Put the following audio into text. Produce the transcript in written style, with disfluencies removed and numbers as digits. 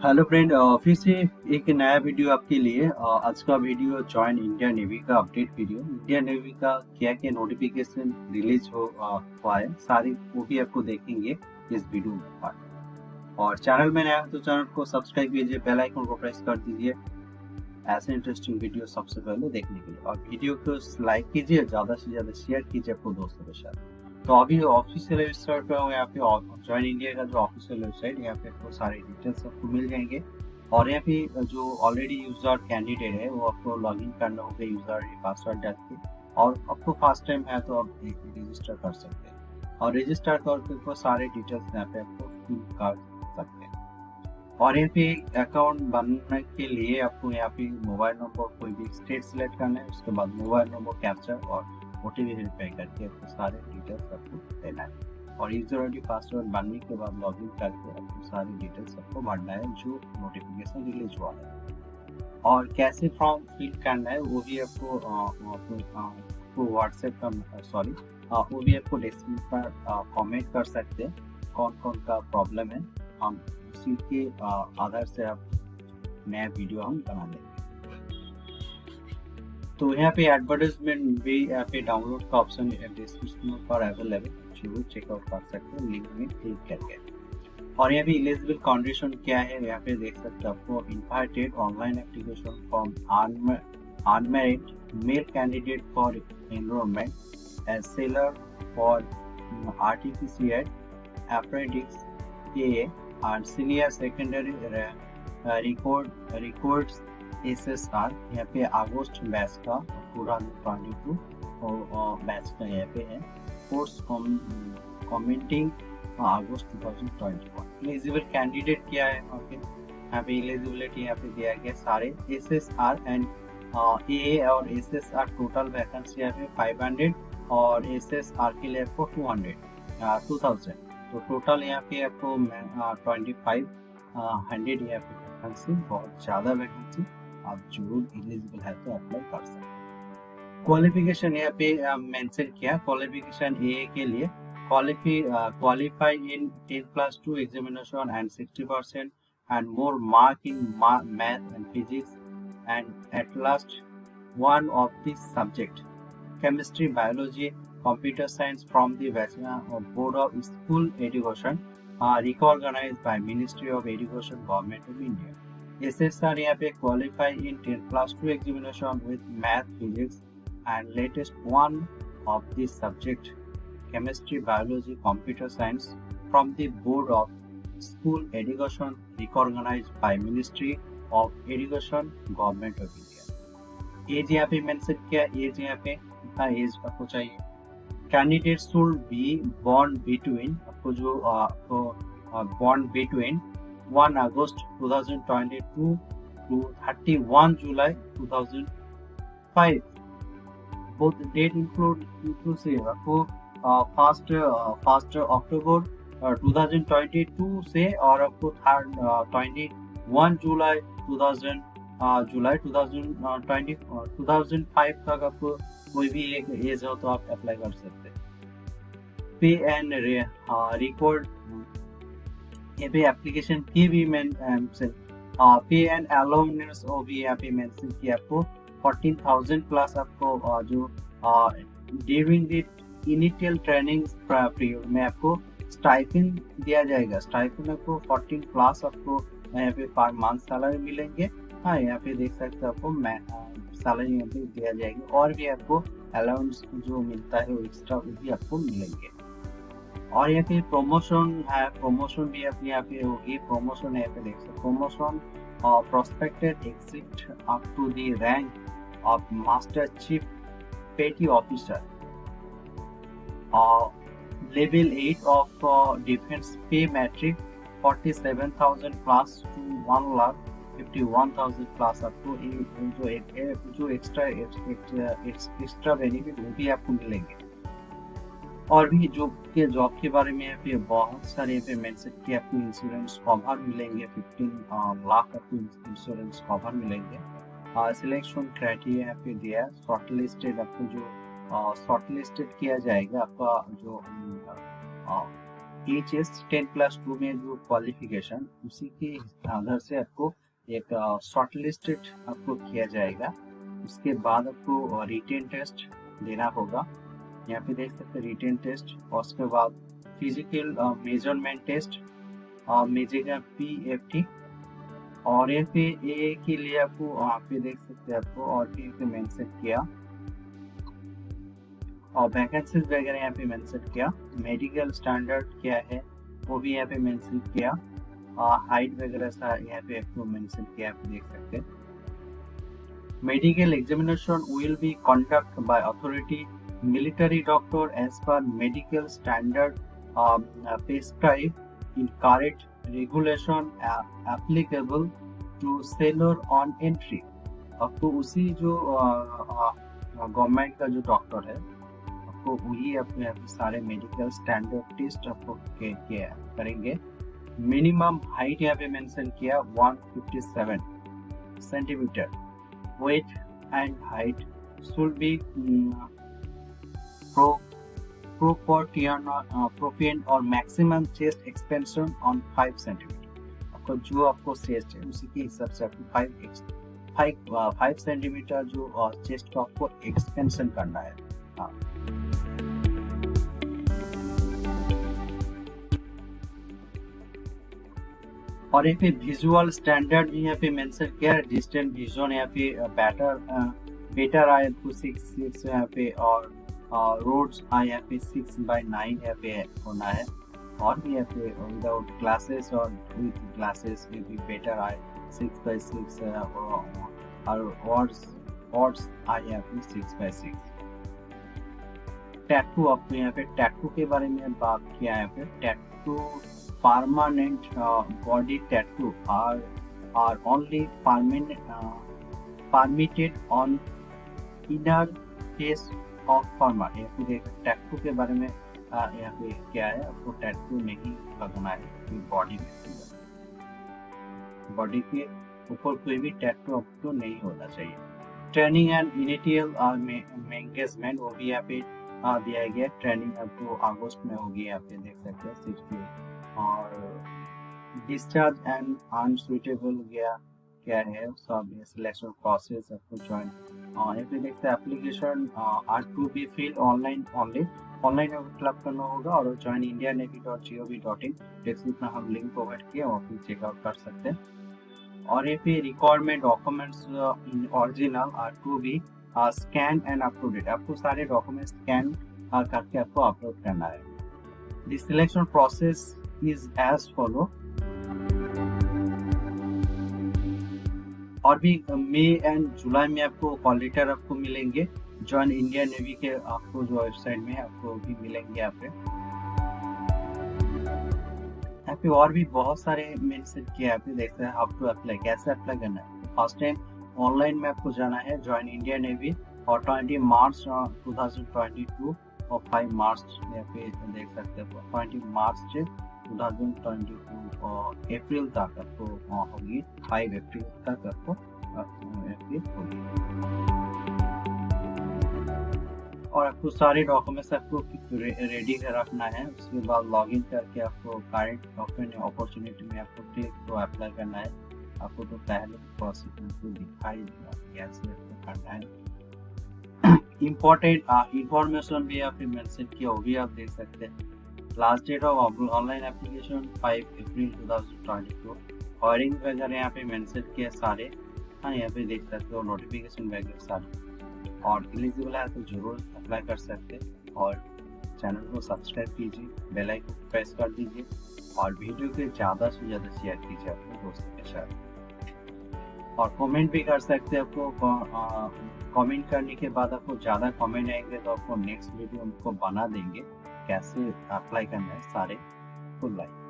Hello friend, फिर से एक नया वीडियो आपके लिए। आज का वीडियो जॉइन इंडिया नेवी का अपडेट वीडियो। इंडिया नेवी का क्या क्या नोटिफिकेशन रिलीज हुआ है, सारी वो भी आपको देखेंगे इस वीडियो में। और चैनल में नया है तो चैनल को सब्सक्राइब कीजिए, बेल आइकन को प्रेस कर दीजिए ऐसे इंटरेस्टिंग वीडियो सबसे पहले देखने के लिए। और वीडियो को लाइक कीजिए, ज़्यादा से ज़्यादा शेयर कीजिए अपने दोस्तों के साथ। तो अभी ऑफिशियल वेबसाइट पे यहाँ पे जॉइन इंडिया का जो ऑफिशियल वेबसाइट, यहाँ पे आपको सारे डिटेल्स आपको मिल जाएंगे। और यहाँ पे जो ऑलरेडी यूजर कैंडिडेट है वो आपको लॉगिन करना होगा यूजर पासवर्ड डाल के। और आपको फर्स्ट टाइम है तो आप रजिस्टर कर सकते हैं, और रजिस्टर करके सारे डिटेल्स यहाँ पे आपको फिल कर सकते हैं। और यहाँ पे अकाउंट बनने के लिए आपको यहाँ पे मोबाइल नंबर कोई भी स्टेट सिलेक्ट करना है, उसके बाद मोबाइल नंबर कैप्चर और ओटीपी वेरीफाई करके आपको सारे डिटेल्स आपको देना है। और यूजर आईडी पासवर्ड बनने के बाद लॉगिन करके आपको सारी डिटेल्स आपको भरना है जो नोटिफिकेशन रिलीज हुआ है। और कैसे फॉर्म फिल करना है वो भी आपको व्हाट्सएप का वो भी आपको डिस्क्रिप्शन पर कमेंट कर सकते हैं कौन कौन का प्रॉब्लम है। हम उसी के आधार से आप नया वीडियो हम बना लेंगे। तो यहाँ पे एडवर्टाइजमेंट भी यहाँ पे डाउनलोड का ऑप्शन डिस्क्रिप्शन पर अवेलेबल, जरूर चेकआउट कर सकते हैं लिंक में क्लिक करके। और यहाँ पे एलिजिबल कंडीशन क्या है यहाँ पे देख सकते हैं आपको। Invited online application from unmarried male candidate for enrolment as sailor for आरटीपीसीएड apprentice A and senior secondary records SSR। यहाँ पे अगस्त बैच का 2022 बैच का यहाँ पे है कोर्स कमेंटिंग अगस्त 2021। एलिजिबल कैंडिडेट क्या है यहाँ पे एलिजिबिलिटी यहाँ पे दिया गया सारे SSR एंड AA और SSR टोटल वैकेंसी यहाँ पे 500 और SSR के लिए आपको 2000। तो टोटल यहाँ पे आपको 2500 यहाँ पे वैकेंसी, बहुत ज़्यादा वैकेंसी। आप जरूर एलिजिबल है तो अप्लाई कर सकते हैं। क्वालिफिकेशन यहाँ पे मेंशन किया। क्वालिफिकेशन ए के लिए qualify in 10+2 examination and 60% and more mark in math and physics and at last one of this subject chemistry, biology, computer science from the Board of School Education recognized by Ministry of Education, Government of India। SSR यहाँ पे qualify in 10+2 examination with math, physics and latest one of this subject chemistry, biology, computer science from the Board of School Education recognized by Ministry of Education, Government of India। As यहाँ पे mention किया, as यहाँ पे कितना age आपको चाहिए। Candidate should be born between, आपको जो बॉर्न बिटवीन 1 अगस्त 2022 to 31 July 2005। Both date inclusive आपको फर्स्ट अक्टूबर 2022 से और आपको 21 जुलाई 2005 तक आपको कोई भी एक एज हो तो आप अप्लाई कर सकते हैं। पे एंड रिकॉर्ड यहाँ पे एप्लीकेशन फी भी पे एंड अलाउंस वो भी यहाँ पे मेंशन किया आपको 14,000 प्लस आपको जो during the initial training period में आपको स्टाइपेंड दिया जाएगा। स्टाइपेंड आपको 14 प्लस आपको यहाँ पे पर मंथ सैलरी मिलेंगे। हाँ, यहाँ पे देख सकते हैं आपको सैलरी यहाँ पे दिया जाएगी और भी आपको अलाउंस जो मिलता है वो एक्स्ट्रा वो भी आपको मिलेंगे। और यहाँ पे प्रमोशन है, प्रमोशन भी अपने यहाँ पे होगी। प्रमोशन यहाँ पे देख सकते promotion prospected exit up to the rank of master chief petty officer level 8 of defence pay matrix 47,000 plus to 1,51,000 plus आपको जो एक्स्ट्रा बेनिफिट वो भी आपको मिलेंगे। और भी जॉब के बारे में यहाँ पे बहुत सारे यहाँ पे मेंशन किया। आपको इंश्योरेंस कवर मिलेंगे 15 लाख आपको इंश्योरेंस कवर मिलेंगे। सिलेक्शन क्राइटेरिया यहाँ पे दिया है। शॉर्टलिस्टेड आपको जो शॉर्टलिस्टेड किया जाएगा आपका जो HS 10+2 में जो क्वालिफिकेशन उसी के आधार से आपको एक शॉर्ट लिस्टेड आपको किया जाएगा। उसके बाद आपको रिटेन टेस्ट देना होगा। यहाँ पे देख सकते हैं रिटेन टेस्ट, और उसके बाद फिजिकल मेजरमेंट टेस्ट मेजेगा PFT। और यहाँ पे ए के लिए आपको वहाँ पे देख सकते हैं आपको और भी पे मेंशन किया, और वैकेंसीज वगैरह यहाँ पे मेंशन किया। मेडिकल स्टैंडर्ड क्या है वो भी यहाँ पे मेंशन किया, हाइट वगैरह सा यहाँ पे आपको मेंशन किया, आप देख सकते हैं। Medical examination will be conduct by authority military doctor as per medical standard prescribed in current regulation applicable to sailor on entry। आपको उसी जो गवर्नमेंट का जो डॉक्टर है आपको वही अपने सारे मेडिकल स्टैंडर्ड टेस्ट आपको करेंगे। मिनिमम हाइट यहाँ पे मेंशन किया 157 centimetre. Weight and height should be proportion और maximum chest expansion on 5 centimetre. आपको जो आपको चेस्ट है उसी के हिसाब से आपको 5 सेंटीमीटर जो चेस्ट को आपको एक्सपेंशन करना है। हाँ। और यहाँ पे विजुअल स्टैंडर्ड भी यहाँ पे मेंशन किया है। डिस्टेंट विजन यहाँ पे बेटर आए तो 6 यहाँ पे, और रोड्स यहाँ पे 6/9 यहाँ पे होना है। और भी यहाँ पे विदाउट ग्लासेस और विद ग्लासेस में भी बेटर आए 6/6 और ऑड्स आए यहाँ पे 6/6। टैटू आपको यहाँ पे टैटू के बारे में बात किया है। यहाँ पे tattoo permanent body tattoo are only permitted on inner face of forearm. यहाँ पे टैटू के बारे में यहाँ पे क्या है, आपको टैटू नहीं लगाना है बॉडी में, बॉडी के ऊपर कोई भी टैटू आपको नहीं होना चाहिए। ट्रेनिंग एंड इनिशियल एंगेजमेंट वो भी यहाँ पे दिया गया। ट्रेनिंग आपको अगस्त में होगी, यहाँ पे देख सकते हैं 60। और डिस्चार्ज एंड अनसुइटेबल क्या है सब सिलेक्शन प्रोसेस आपको ज्वाइन। यहाँ पे देखते हैं application are to be fill online only. Online fill up करना होगा और ज्वाइन indianavy.gov.in डिस्क्रिप्शन में हम लिंक प्रोवाइड किया, वहाँ पे चेकआउट कर सकते हैं। और यहाँ पे requirement documents in original are to be scan and uploaded. आपको सारे डॉक्यूमेंट स्कैन करके आपको अपलोड करना है। The selection process is as follow. और भी मई एंड जुलाई में आपको कॉल लेटर आपको मिलेंगे। ज्वाइन इंडियन नेवी के आपको जो वेबसाइट में आपको भी मिलेंगे। यहाँ पे और भी बहुत सारे मेंशन किया है। आप देखते हैं हाउ टू अप्लाई, कैसे अप्लाई करना है। फर्स्ट टाइम ऑनलाइन में आपको जाना है ज्वाइन इंडियन नेवी, और 20 मार्च 2022 और 5 मार्च यहाँ पे देख सकते हैं 20 मार्च 2022 और अप्रैल तक आपको होगी, 5 अप्रैल तक आपको होगी। और आपको सारे डॉक्यूमेंट्स आपको रेडी रखना है। उसके बाद लॉगिन करके आपको करंट अपॉर्चुनिटी में आपको क्लिक तो अप्लाई करना है। आपको तो पहले प्रोसेस को दिखाई देगा कैसे आपको करना है। इम्पोर्टेंट इंफॉर्मेशन भी आप मेंशन किया, वो भी आप देख सकते हैं। Last date of online application 5 April 2022। Hiring वगैरह यहाँ पे मेंशन किया सारे। हाँ, यहाँ पे देख सकते हो नोटिफिकेशन वगैरह सारे। और एलिजिबल है तो जरूर अप्लाई कर सकते हैं। और चैनल को सब्सक्राइब कीजिए, बेल आइकन प्रेस कर दीजिए, और वीडियो के ज़्यादा से ज़्यादा शेयर कीजिए अपने दोस्तों के साथ। और कमेंट भी कर सकते हैं। आपको कमेंट करने के बाद आपको ज़्यादा कमेंट आएंगे तो आपको नेक्स्ट वीडियो हमको बना देंगे कैसे अप्लाई करना है सारे को लाइक।